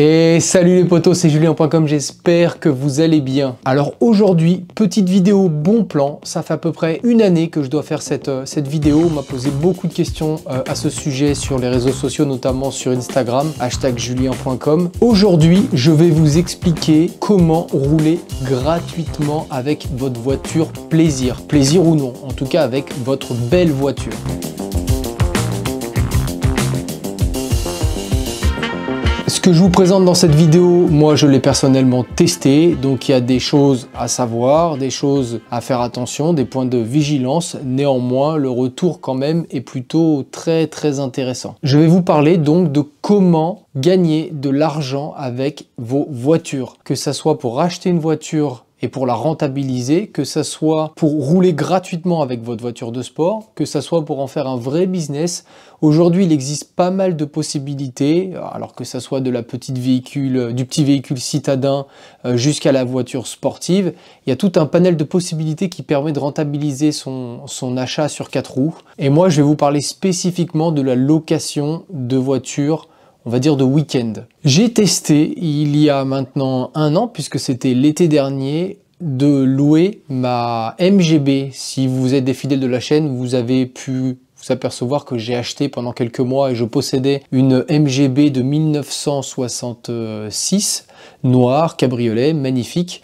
Et salut les potos, c'est Julien.com, j'espère que vous allez bien. Alors aujourd'hui, petite vidéo bon plan, ça fait à peu près une année que je dois faire cette vidéo. On m'a posé beaucoup de questions à ce sujet sur les réseaux sociaux, notamment sur Instagram, #Julien.com. Aujourd'hui, je vais vous expliquer comment rouler gratuitement avec votre voiture plaisir. Plaisir ou non, en tout cas avec votre belle voiture. Ce que je vous présente dans cette vidéo, moi je l'ai personnellement testé, donc il y a des choses à savoir, des choses à faire attention, des points de vigilance. Néanmoins, le retour quand même est plutôt très intéressant. Je vais vous parler donc de comment gagner de l'argent avec vos voitures, que ça soit pour acheter une voiture et pour la rentabiliser, que ça soit pour rouler gratuitement avec votre voiture de sport, que ça soit pour en faire un vrai business. Aujourd'hui, il existe pas mal de possibilités, alors que ça soit du petit véhicule citadin jusqu'à la voiture sportive. Il y a tout un panel de possibilités qui permet de rentabiliser son achat sur 4 roues. Et moi, je vais vous parler spécifiquement de la location de voitures, on va dire de week-end. J'ai testé il y a maintenant un an, puisque c'était l'été dernier, de louer ma MGB. Si vous êtes des fidèles de la chaîne, vous avez pu vous apercevoir que j'ai acheté pendant quelques mois et je possédais une MGB de 1966, noire, cabriolet, magnifique.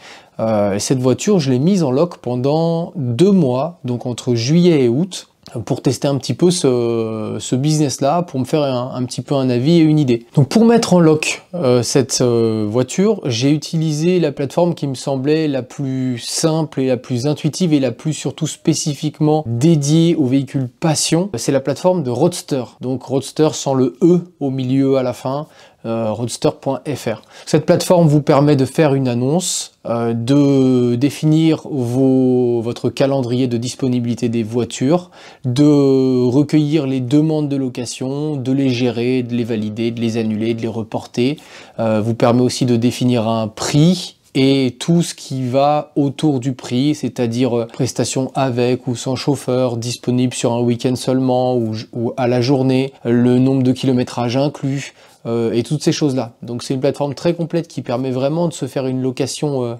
Cette voiture, je l'ai mise en loc pendant 2 mois, donc entre juillet et août, pour tester un petit peu ce business-là, pour me faire un petit peu un avis et une idée. Donc pour mettre en loc cette voiture, j'ai utilisé la plateforme qui me semblait la plus simple et la plus intuitive et la plus surtout spécifiquement dédiée aux véhicules passion. C'est la plateforme de Roadster, donc Roadster sans le E au milieu à la fin, roadster.fr. Cette plateforme vous permet de faire une annonce, de définir votre calendrier de disponibilité des voitures, de recueillir les demandes de location, de les gérer, de les valider, de les annuler, de les reporter. Vous permet aussi de définir un prix et tout ce qui va autour du prix, c'est-à-dire prestations avec ou sans chauffeur, disponible sur un week-end seulement ou à la journée, le nombre de kilométrages inclus, et toutes ces choses-là. Donc c'est une plateforme très complète qui permet vraiment de se faire une location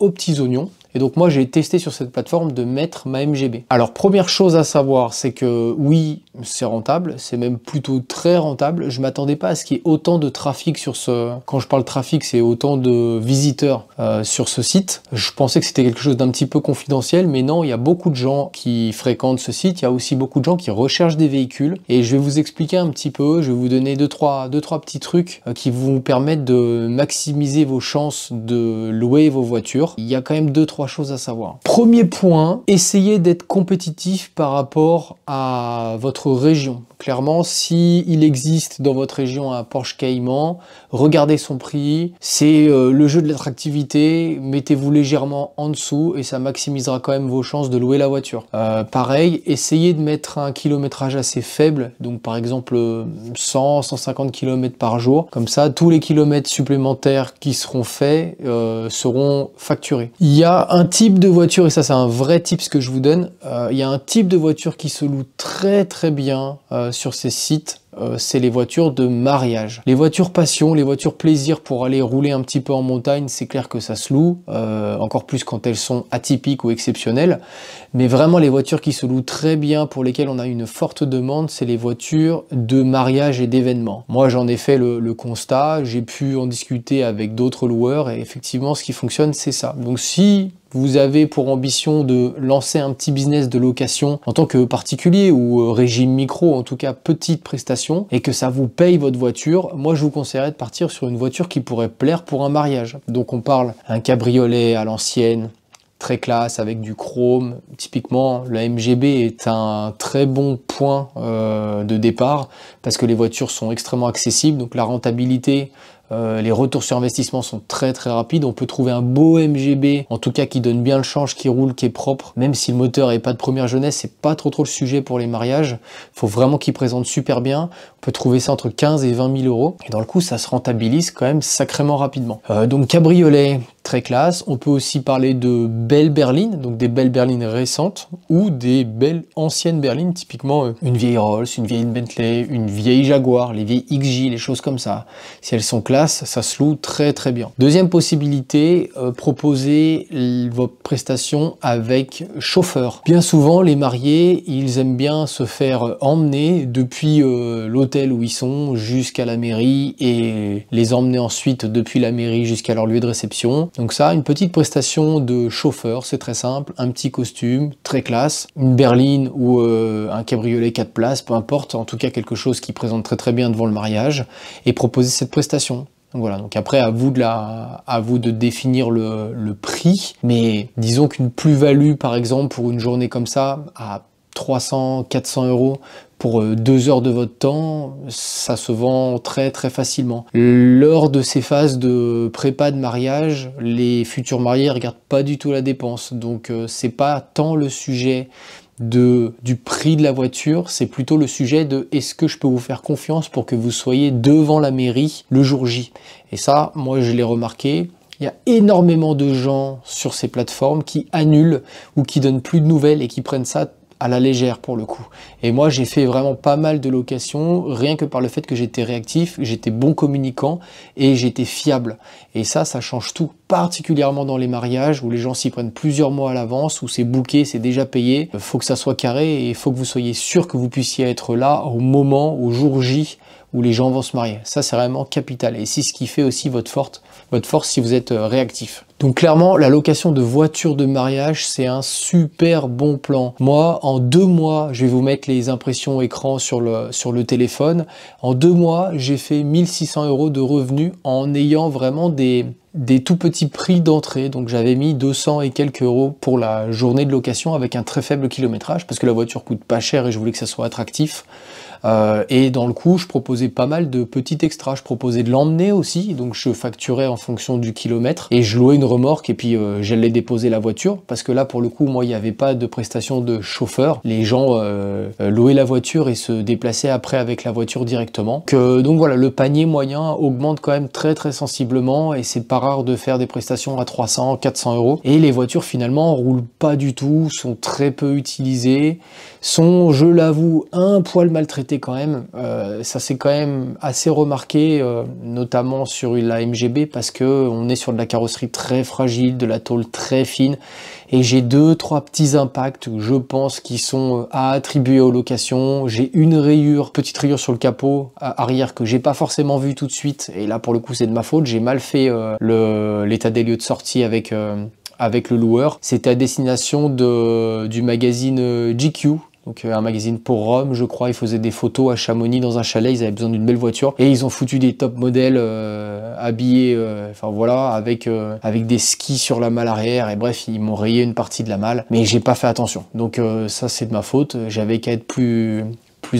aux petits oignons. Et donc moi j'ai testé sur cette plateforme de mettre ma MGB. Alors première chose à savoir, c'est que oui, c'est rentable, c'est même plutôt très rentable. Je m'attendais pas à ce qu'il y ait autant de trafic sur quand je parle trafic, c'est autant de visiteurs sur ce site. Je pensais que c'était quelque chose d'un petit peu confidentiel, mais non, il y a beaucoup de gens qui fréquentent ce site. Il y a aussi beaucoup de gens qui recherchent des véhicules. Et je vais vous expliquer un petit peu, je vais vous donner deux, trois petits trucs qui vous permettent de maximiser vos chances de louer vos voitures. Il y a quand même 2-3 choses à savoir. Premier point, essayez d'être compétitif par rapport à votre région. Clairement, si il existe dans votre région un Porsche Cayman, regardez son prix, c'est le jeu de l'attractivité, mettez-vous légèrement en dessous et ça maximisera quand même vos chances de louer la voiture. Pareil, essayez de mettre un kilométrage assez faible, donc par exemple 100-150 km par jour, comme ça tous les kilomètres supplémentaires qui seront faits seront facturés. Il y a un type de voiture, et ça c'est un vrai tip ce que je vous donne, il y a un type de voiture qui se loue très bien sur ces sites, c'est les voitures de mariage. Les voitures passion, les voitures plaisir pour aller rouler un petit peu en montagne, c'est clair que ça se loue, encore plus quand elles sont atypiques ou exceptionnelles, mais vraiment les voitures qui se louent très bien, pour lesquelles on a une forte demande, c'est les voitures de mariage et d'événements. Moi j'en ai fait le constat, j'ai pu en discuter avec d'autres loueurs et effectivement ce qui fonctionne c'est ça. Donc si vous avez pour ambition de lancer un petit business de location en tant que particulier ou régime micro, en tout cas petite prestation, et que ça vous paye votre voiture, moi je vous conseillerais de partir sur une voiture qui pourrait plaire pour un mariage. Donc on parle un cabriolet à l'ancienne, très classe avec du chrome. Typiquement la MGB est un très bon point de départ parce que les voitures sont extrêmement accessibles, donc la rentabilité, les retours sur investissement sont très rapides. On peut trouver un beau MGB, en tout cas qui donne bien le change, qui roule, qui est propre, même si le moteur n'est pas de première jeunesse, c'est pas trop le sujet pour les mariages. Il faut vraiment qu'il présente super bien. On peut trouver ça entre 15 et 20 000 euros. Et dans le coup, ça se rentabilise quand même sacrément rapidement. Donc cabriolet, très classe. On peut aussi parler de belles berlines, donc des belles berlines récentes ou des belles anciennes berlines, typiquement une vieille Rolls, une vieille Bentley, une vieille Jaguar, les vieilles XJ, les choses comme ça. Si elles sont classes, ça se loue très très bien. Deuxième possibilité, proposer vos prestations avec chauffeur. Bien souvent, les mariés, ils aiment bien se faire emmener depuis l'hôtel où ils sont jusqu'à la mairie et les emmener ensuite depuis la mairie jusqu'à leur lieu de réception. Donc ça, une petite prestation de chauffeur, c'est très simple, un petit costume, très classe, une berline ou un cabriolet 4 places, peu importe, en tout cas quelque chose qui présente très très bien devant le mariage, et proposer cette prestation. Donc voilà, donc après à vous de définir le prix, mais disons qu'une plus-value par exemple pour une journée comme ça, à 300, 400 euros pour 2 heures de votre temps, ça se vend très très facilement. Lors de ces phases de prépa de mariage, les futurs mariés regardent pas du tout la dépense, donc c'est pas tant le sujet du prix de la voiture, c'est plutôt le sujet de est-ce que je peux vous faire confiance pour que vous soyez devant la mairie le jour J. Et ça, moi je l'ai remarqué, il y a énormément de gens sur ces plateformes qui annulent ou qui donnent plus de nouvelles et qui prennent ça à la légère pour le coup. Et moi j'ai fait vraiment pas mal de locations rien que par le fait que j'étais réactif, j'étais bon communicant et j'étais fiable. Et ça change tout, particulièrement dans les mariages où les gens s'y prennent plusieurs mois à l'avance, où c'est booké, c'est déjà payé. Il faut que ça soit carré et il faut que vous soyez sûr que vous puissiez être là au moment, au jour J où les gens vont se marier. Ça, c'est vraiment capital. Et c'est ce qui fait aussi votre force si vous êtes réactif. Donc clairement, la location de voiture de mariage, c'est un super bon plan. Moi, en 2 mois, je vais vous mettre les impressions écran sur le téléphone. En 2 mois, j'ai fait 1600 euros de revenus en ayant vraiment des tout petits prix d'entrée. Donc j'avais mis 200 et quelques euros pour la journée de location avec un très faible kilométrage parce que la voiture coûte pas cher et je voulais que ça soit attractif. Et dans le coup, je proposais pas mal de petits extras. Je proposais de l'emmener aussi, donc je facturais en fonction du kilomètre et je louais une remorque et puis j'allais déposer la voiture parce que là, pour le coup, moi, il n'y avait pas de prestation de chauffeur. Les gens louaient la voiture et se déplaçaient après avec la voiture directement. Donc voilà, le panier moyen augmente quand même très très sensiblement et c'est pas rare de faire des prestations à 300, 400 euros. Et les voitures finalement roulent pas du tout, sont très peu utilisées, sont, je l'avoue, un poil maltraitées quand même. Ça s'est quand même assez remarqué, notamment sur la MGB parce que on est sur de la carrosserie très fragile, de la tôle très fine et j'ai 2-3 petits impacts, je pense, qui sont à attribuer aux locations. J'ai une petite rayure sur le capot arrière que j'ai pas forcément vu tout de suite et là pour le coup c'est de ma faute, j'ai mal fait l'état des lieux de sortie avec le loueur. C'était à destination du magazine GQ. Donc un magazine pour Rome, je crois, ils faisaient des photos à Chamonix dans un chalet, ils avaient besoin d'une belle voiture et ils ont foutu des top modèles habillés, enfin voilà, avec des skis sur la malle arrière et bref, ils m'ont rayé une partie de la malle, mais j'ai pas fait attention. Donc ça c'est de ma faute, j'avais qu'à être plus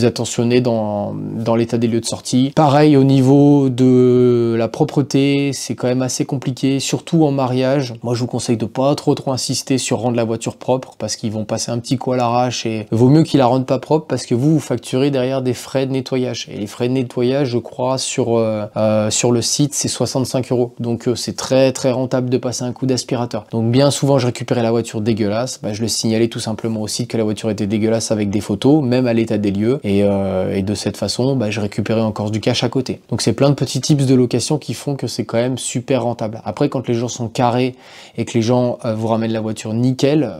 attentionné dans l'état des lieux de sortie. Pareil au niveau de la propreté, c'est quand même assez compliqué, surtout en mariage. Moi je vous conseille de pas trop insister sur rendre la voiture propre parce qu'ils vont passer un petit coup à l'arrache et vaut mieux qu'ils la rendent pas propre parce que vous facturez derrière des frais de nettoyage. Et les frais de nettoyage, je crois, sur le site, c'est 65 euros. Donc c'est très très rentable de passer un coup d'aspirateur. Donc bien souvent je récupérais la voiture dégueulasse, je le signalais tout simplement au site que la voiture était dégueulasse avec des photos, même à l'état des lieux. Et de cette façon, je récupérais encore du cash à côté. Donc c'est plein de petits tips de location qui font que c'est quand même super rentable. Après, quand les gens sont carrés et que les gens vous ramènent la voiture nickel,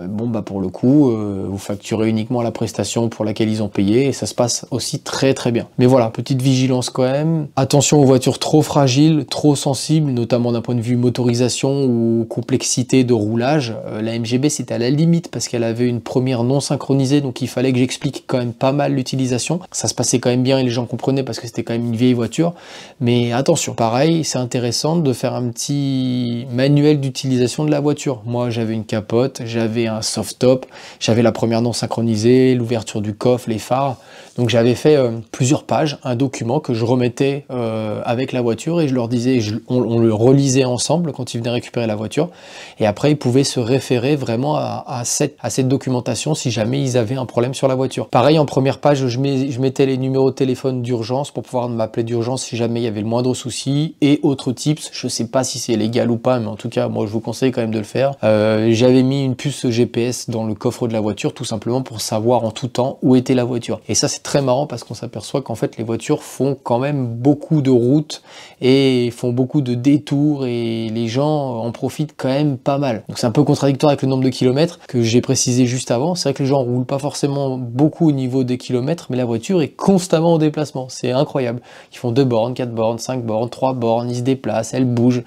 pour le coup, vous facturez uniquement la prestation pour laquelle ils ont payé et ça se passe aussi très très bien. Mais voilà, petite vigilance quand même. Attention aux voitures trop fragiles, trop sensibles, notamment d'un point de vue motorisation ou complexité de roulage. La MGB, c'était à la limite parce qu'elle avait une première non synchronisée, donc il fallait que j'explique quand même pas mal l'utilisation. Ça se passait quand même bien et les gens comprenaient parce que c'était quand même une vieille voiture. Mais attention, pareil, c'est intéressant de faire un petit manuel d'utilisation de la voiture. Moi, j'avais une capote, j'avais un soft top, j'avais la première non synchronisée, l'ouverture du coffre, les phares. Donc j'avais fait plusieurs pages, un document que je remettais avec la voiture et je leur disais, on le relisait ensemble quand ils venaient récupérer la voiture. Et après, ils pouvaient se référer vraiment à cette documentation si jamais ils avaient un problème sur la voiture. Pareil, en première page, je mettais les numéros de téléphone d'urgence pour pouvoir m'appeler d'urgence si jamais il y avait le moindre souci. aussi. Et autre tips, je sais pas si c'est légal ou pas, mais en tout cas, moi je vous conseille quand même de le faire. J'avais mis une puce GPS dans le coffre de la voiture, tout simplement pour savoir en tout temps où était la voiture. Et ça, c'est très marrant parce qu'on s'aperçoit qu'en fait, les voitures font quand même beaucoup de routes et font beaucoup de détours et les gens en profitent quand même pas mal. Donc c'est un peu contradictoire avec le nombre de kilomètres que j'ai précisé juste avant. C'est vrai que les gens roulent pas forcément beaucoup au niveau des kilomètres, mais la voiture est constamment en déplacement. C'est incroyable. Ils font 2 bornes, 4 bornes, 5 bornes, 3 bornes, ils se déplacent, elles bougent.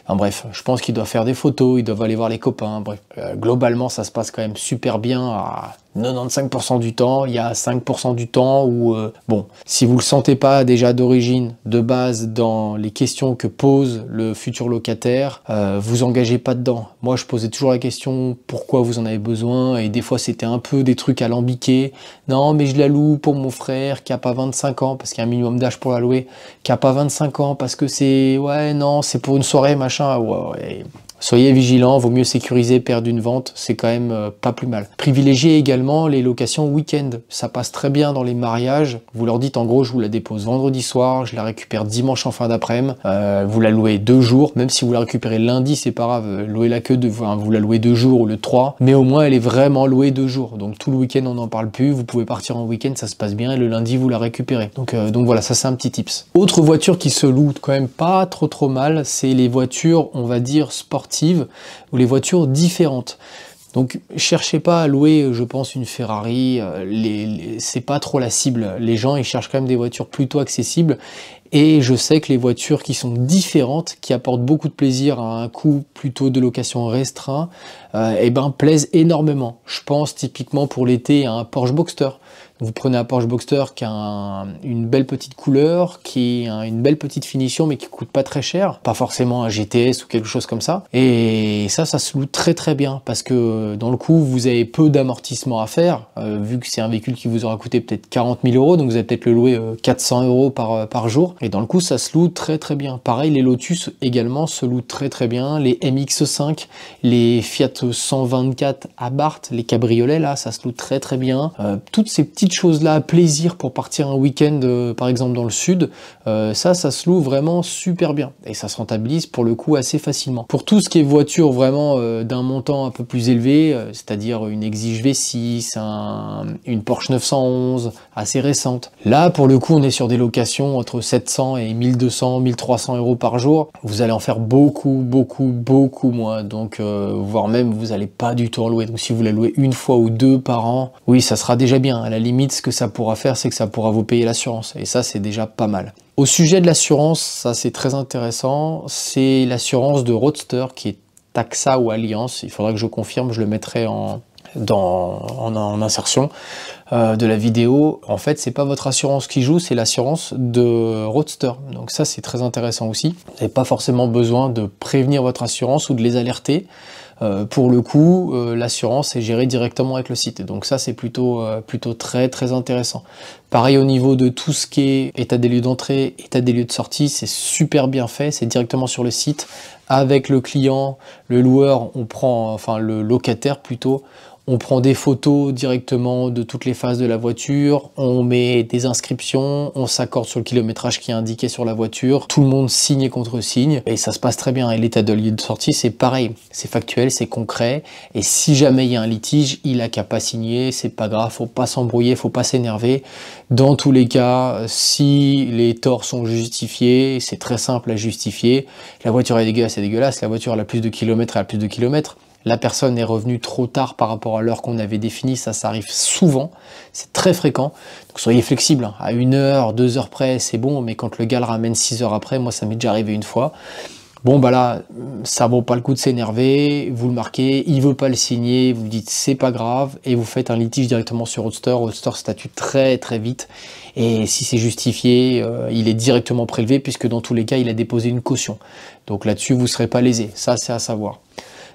Enfin bref, je pense qu'ils doivent faire des photos, ils doivent aller voir les copains. Bref, globalement, ça se passe quand même super bien à 95% du temps. Il y a 5% du temps où, bon, si vous le sentez pas déjà d'origine, de base, dans les questions que pose le futur locataire, vous engagez pas dedans. Moi, je posais toujours la question pourquoi vous en avez besoin, et des fois c'était un peu des trucs alambiqués. Non, mais je la loue pour mon frère qui a pas 25 ans, parce qu'il y a un minimum d'âge pour la louer, qui a pas 25 ans, parce que c'est, ouais, non, c'est pour une soirée, machin, ouais. Soyez vigilants, vaut mieux sécuriser, perdre une vente, c'est quand même pas plus mal. Privilégiez également les locations week-end, ça passe très bien dans les mariages. Vous leur dites en gros, je vous la dépose vendredi soir, je la récupère dimanche en fin d'après-midi, vous la louez 2 jours, même si vous la récupérez lundi, c'est pas grave, louez-la que vous la louez 2 jours au lieu de 3, mais au moins elle est vraiment louée 2 jours, donc tout le week-end on n'en parle plus, vous pouvez partir en week-end, ça se passe bien, et le lundi vous la récupérez. Donc voilà, ça c'est un petit tips. Autre voiture qui se loue quand même pas trop mal, c'est les voitures, on va dire, sportives, ou les voitures différentes. Donc cherchez pas à louer, je pense, une Ferrari, c'est pas trop la cible. Les gens ils cherchent quand même des voitures plutôt accessibles, et je sais que les voitures qui sont différentes, qui apportent beaucoup de plaisir à un coût plutôt de location restreint, eh ben plaisent énormément. Je pense typiquement pour l'été à un Porsche Boxster. Vous prenez un Porsche Boxster qui a une belle petite couleur, qui a une belle petite finition, mais qui coûte pas très cher. Pas forcément un GTS ou quelque chose comme ça. Et ça se loue très bien, parce que dans le coup, vous avez peu d'amortissement à faire, vu que c'est un véhicule qui vous aura coûté peut-être 40 000 euros, donc vous allez peut-être le louer 400 euros par jour. Et dans le coup, ça se loue très bien. Pareil, les Lotus également se louent très bien. Les MX-5, les Fiat 124 Abarth, les cabriolets là, ça se loue très bien. Toutes ces petites choses là, plaisir pour partir un week-end par exemple dans le sud, ça se loue vraiment super bien et ça se rentabilise pour le coup assez facilement. Pour tout ce qui est voiture vraiment d'un montant un peu plus élevé, c'est-à-dire une Exige V6, une Porsche 911 assez récente, là pour le coup on est sur des locations entre 700 et 1200, 1300 euros par jour. Vous allez en faire beaucoup moins, donc voire même vous n'allez pas du tout en louer. Donc si vous la louez une fois ou 2 par an, oui ça sera déjà bien. À la limite, ce que ça pourra faire, c'est que ça pourra vous payer l'assurance. Et ça, c'est déjà pas mal. Au sujet de l'assurance, ça c'est très intéressant. C'est l'assurance de Roadster qui est Taxa ou Alliance. Il faudra que je confirme, je le mettrai en insertion de la vidéo. En fait, c'est pas votre assurance qui joue, c'est l'assurance de Roadster. Donc ça, c'est très intéressant aussi. Vous n'avez pas forcément besoin de prévenir votre assurance ou de les alerter. Pour le coup, l'assurance est gérée directement avec le site. Donc ça, c'est plutôt très intéressant. Pareil au niveau de tout ce qui est état des lieux d'entrée, état des lieux de sortie, c'est super bien fait. C'est directement sur le site. Avec le client, le loueur, enfin le locataire plutôt, on prend des photos directement de toutes les phases de la voiture, on met des inscriptions, on s'accorde sur le kilométrage qui est indiqué sur la voiture, tout le monde signe et contre-signe, et ça se passe très bien. Et l'état de lieu de sortie, c'est pareil, c'est factuel, c'est concret, et si jamais il y a un litige, il a qu'à pas signer, c'est pas grave, faut pas s'embrouiller, faut pas s'énerver. Dans tous les cas, si les torts sont justifiés, c'est très simple à justifier. La voiture est dégueulasse, c'est dégueulasse, la voiture elle a plus de kilomètres, elle a plus de kilomètres. La personne est revenue trop tard par rapport à l'heure qu'on avait définie, ça arrive souvent, c'est très fréquent. Donc soyez flexible, hein. À 1 heure, 2 heures près, c'est bon, mais quand le gars le ramène 6 heures après, moi ça m'est déjà arrivé une fois. Bon bah là, ça vaut pas le coup de s'énerver, vous le marquez, il veut pas le signer, vous dites c'est pas grave, et vous faites un litige directement sur Roadster. Roadster statue très vite, et si c'est justifié, il est directement prélevé, puisque dans tous les cas, il a déposé une caution. Donc là-dessus, vous serez pas lésé, ça c'est à savoir.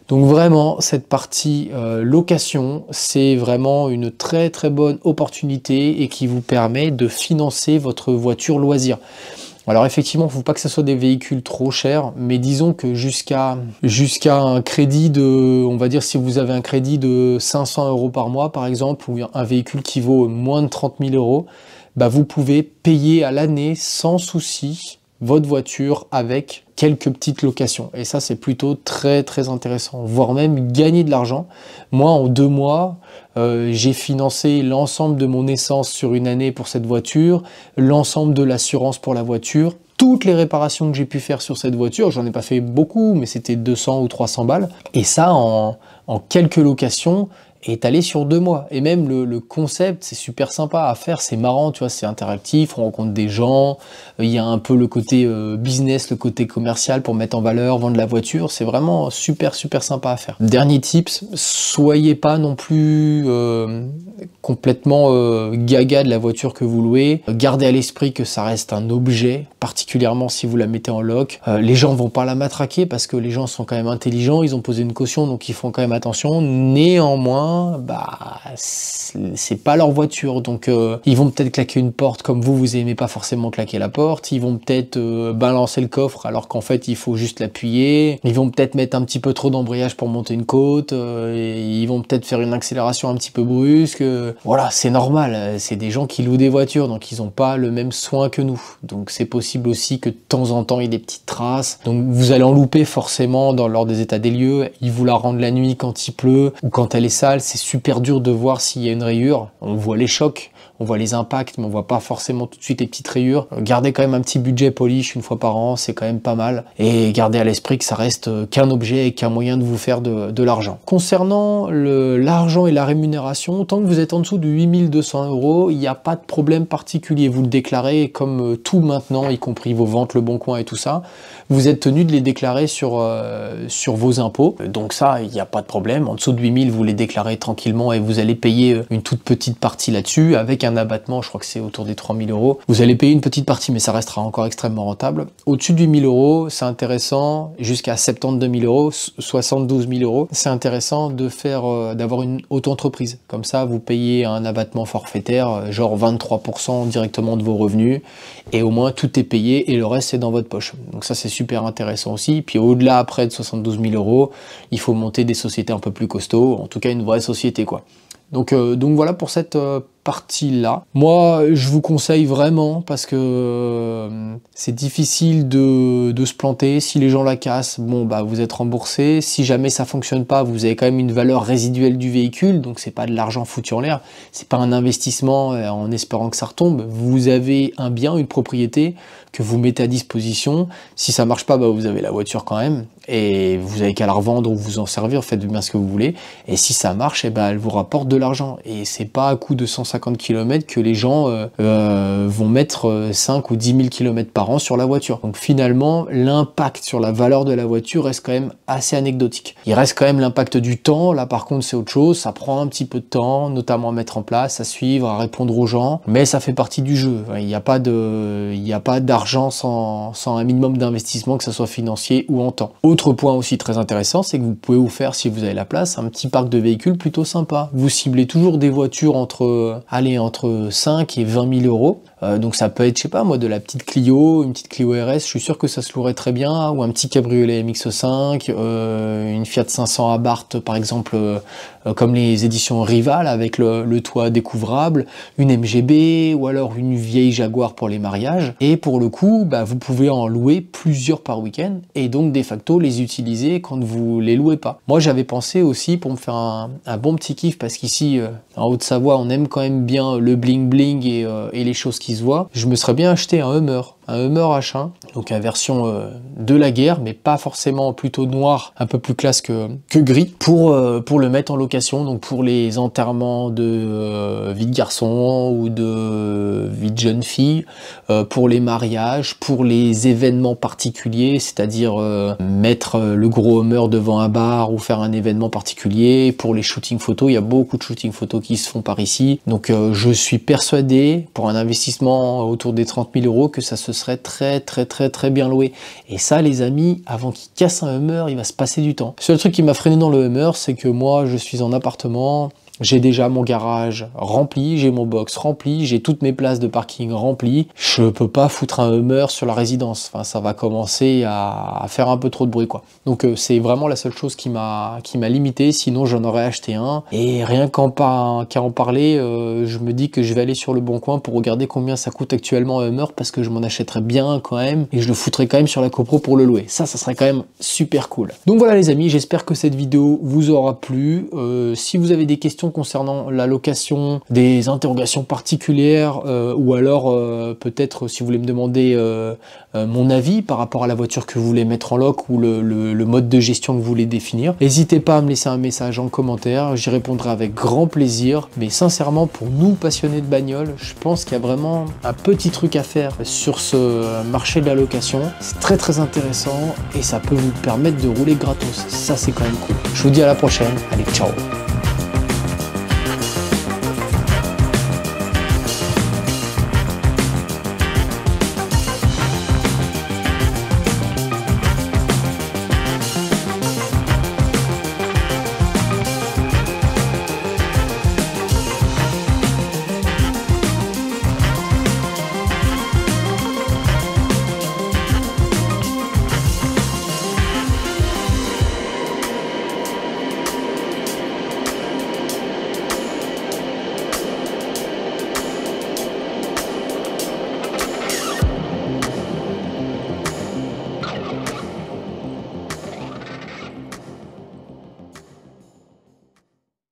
Donc vraiment, cette partie location, c'est vraiment une très bonne opportunité et qui vous permet de financer votre voiture loisir. Alors effectivement, il ne faut pas que ce soit des véhicules trop chers, mais disons que jusqu'à un crédit de, on va dire si vous avez un crédit de 500 euros par mois par exemple, ou un véhicule qui vaut moins de 30 000 euros, bah vous pouvez payer à l'année sans souci votre voiture avec quelques petites locations. Et ça, c'est plutôt très très intéressant, voire même gagner de l'argent. Moi, en 2 mois, j'ai financé l'ensemble de mon essence sur une année pour cette voiture, l'ensemble de l'assurance pour la voiture, toutes les réparations que j'ai pu faire sur cette voiture. J'en ai pas fait beaucoup, mais c'était 200 ou 300 balles. Et ça, en quelques locations, est allé sur 2 mois. Et même le concept, c'est super sympa à faire, c'est marrant, tu vois, c'est interactif, on rencontre des gens, il y a un peu le côté business, le côté commercial pour mettre en valeur, vendre la voiture, c'est vraiment super sympa à faire. Dernier tips, soyez pas non plus complètement gaga de la voiture que vous louez, gardez à l'esprit que ça reste un objet, particulièrement si vous la mettez en loc. Les gens vont pas la matraquer parce que les gens sont quand même intelligents, ils ont posé une caution, donc ils font quand même attention. Néanmoins, c'est pas leur voiture, donc ils vont peut-être claquer une porte comme vous aimez pas forcément claquer la porte, ils vont peut-être balancer le coffre alors qu'en fait il faut juste l'appuyer, ils vont peut-être mettre un petit peu trop d'embrayage pour monter une côte, et ils vont peut-être faire une accélération un petit peu brusque, voilà, c'est normal, c'est des gens qui louent des voitures, donc ils ont pas le même soin que nous, donc c'est possible aussi que de temps en temps il y ait des petites traces, donc vous allez en louper forcément lors des états des lieux, ils vous la rendent la nuit quand il pleut, ou quand elle est sale, c'est super dur de voir s'il y a une rayure. On voit les chocs, on voit les impacts, mais on voit pas forcément tout de suite les petites rayures. Gardez quand même un petit budget polish une fois par an, c'est quand même pas mal. Et gardez à l'esprit que ça reste qu'un objet et qu'un moyen de vous faire de l'argent. Concernant l'argent et la rémunération, tant que vous êtes en dessous de 8200 €, il n'y a pas de problème particulier. Vous le déclarez comme tout maintenant, y compris vos ventes, le bon coin et tout ça. Vous êtes tenu de les déclarer sur vos impôts. Donc ça, il n'y a pas de problème. En dessous de 8000, vous les déclarez tranquillement et vous allez payer une toute petite partie là-dessus avec un abattement, je crois que c'est autour des 3000 €. Vous allez payer une petite partie, mais ça restera encore extrêmement rentable. Au-dessus de 8000 €, c'est intéressant, jusqu'à 72 000 €, 72 000 €, c'est intéressant de d'avoir une auto-entreprise. Comme ça, vous payez un abattement forfaitaire, genre 23% directement de vos revenus, et au moins tout est payé et le reste c'est dans votre poche. Donc ça, c'est super intéressant aussi. Puis au-delà, après de 72 000 €, il faut monter des sociétés un peu plus costauds, en tout cas une vraie société, quoi. Donc voilà pour cette partie-là. Moi, je vous conseille vraiment, parce que c'est difficile de se planter. Si les gens la cassent, bon, bah, vous êtes remboursé. Si jamais ça fonctionne pas, vous avez quand même une valeur résiduelle du véhicule, donc c'est pas de l'argent foutu en l'air, c'est pas un investissement en espérant que ça retombe. Vous avez un bien, une propriété que vous mettez à disposition. Si ça marche pas, bah, vous avez la voiture quand même, et vous avez qu'à la revendre ou vous en servir, faites bien ce que vous voulez. Et si ça marche, et ben elle vous rapporte de l'argent. Et c'est pas à coup de 150 km que les gens vont mettre 5 ou 10 000 km par an sur la voiture. Donc finalement, l'impact sur la valeur de la voiture reste quand même assez anecdotique. Il reste quand même l'impact du temps. Là par contre, c'est autre chose. Ça prend un petit peu de temps, notamment à mettre en place, à suivre, à répondre aux gens. Mais ça fait partie du jeu. Il n'y a pas d'argent sans un minimum d'investissement, que ce soit financier ou en temps. Autre point aussi très intéressant, c'est que vous pouvez vous faire, si vous avez la place, un petit parc de véhicules plutôt sympa. Vous ciblez toujours des voitures entre 5 et 20 000 €. Donc ça peut être, je sais pas moi, de la petite Clio, une petite Clio RS, je suis sûr que ça se louerait très bien, ou un petit cabriolet MX5, une Fiat 500 Abarth par exemple, comme les éditions Rival avec le toit découvrable, une MGB, ou alors une vieille Jaguar pour les mariages. Et pour le coup, bah, vous pouvez en louer plusieurs par week-end, et donc de facto les utiliser quand vous les louez pas. Moi j'avais pensé aussi, pour me faire un bon petit kiff, parce qu'ici en Haute-Savoie on aime quand même bien le bling bling et les choses qui se voient, je me serais bien acheté un Hummer H1, donc la version de la guerre, mais pas forcément, plutôt noir, un peu plus classe que gris, pour le mettre en location, donc pour les enterrements de vie de garçon ou de vie de jeune fille, pour les mariages, pour les événements particuliers, c'est-à-dire mettre le gros Hummer devant un bar ou faire un événement particulier, pour les shootings photos, il y a beaucoup de shootings photos qui se font par ici, donc je suis persuadé, pour un investissement autour des 30 000 €, que ça se serait très bien loué. Et ça, les amis, avant qu'il casse un Hummer, il va se passer du temps. Le seul truc qui m'a freiné dans le Hummer, c'est que moi je suis en appartement, j'ai déjà mon garage rempli, j'ai mon box rempli, j'ai toutes mes places de parking remplies. Je peux pas foutre un Hummer sur la résidence. Enfin, ça va commencer à faire un peu trop de bruit, quoi. Donc c'est vraiment la seule chose qui m'a limité. Sinon, j'en aurais acheté un. Et rien qu'à en parler, je me dis que je vais aller sur le Bon Coin pour regarder combien ça coûte actuellement un Hummer, parce que je m'en achèterais bien quand même et je le foutrais quand même sur la copro pour le louer. Ça serait quand même super cool. Donc voilà les amis, j'espère que cette vidéo vous aura plu. Si vous avez des questions concernant la location, des interrogations particulières, ou alors peut-être si vous voulez me demander mon avis par rapport à la voiture que vous voulez mettre en loc ou le mode de gestion que vous voulez définir, n'hésitez pas à me laisser un message en commentaire, j'y répondrai avec grand plaisir. Mais sincèrement, pour nous passionnés de bagnole, je pense qu'il y a vraiment un petit truc à faire sur ce marché de la location. C'est très très intéressant et ça peut vous permettre de rouler gratos. Ça c'est quand même cool. Je vous dis à la prochaine. Allez, ciao.